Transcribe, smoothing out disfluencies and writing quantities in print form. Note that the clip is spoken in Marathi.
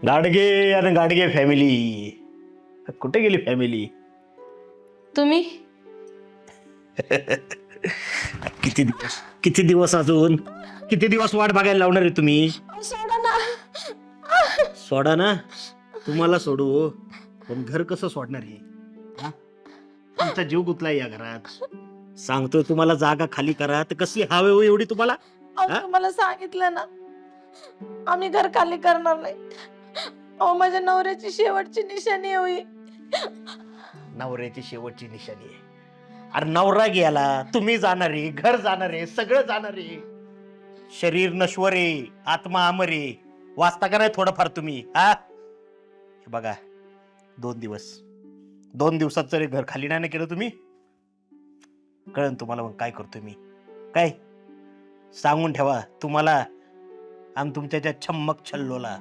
गाडगे आणि गाडगे फॅमिली, कुठे गेली फॅमिली? तुम्ही किती दिवस अजून किती दिवस वाट बघायला लावणार आहे तुम्ही? सोडा ना. सोडा ना, तुम्हाला सोडू पण घर कसं सोडणार आहे? हा? तुमचा जीव गुतलाय या घरात. सांगतोय तुम्हाला जागा खाली करा, तर कसली हवे हो एवढी तुम्हाला? हा? तुम्हाला सांगितलं ना, आम्ही घर खाली करणार नाही. अहो माझ्या नवऱ्याची शेवटची निशाणी होई. नवऱ्याची शेवटची निशाणी आहे. अरे नवरा गेला, तुम्ही जाणार आहे, घर जाणार आहे, सगळं जाणार आहे. शरीर नश्वर आहे, आत्मा अमर आहे. वाचता का नाही थोडंफार तुम्ही? हा, हे बघा, 2 दिवसात जरी घर खाली नाही ना केलं तुम्ही, कळन तुम्हाला मग काय करतोय मी. काय सांगून ठेवा तुम्हाला, आम तुमच्या त्या छम्मक छल्लोला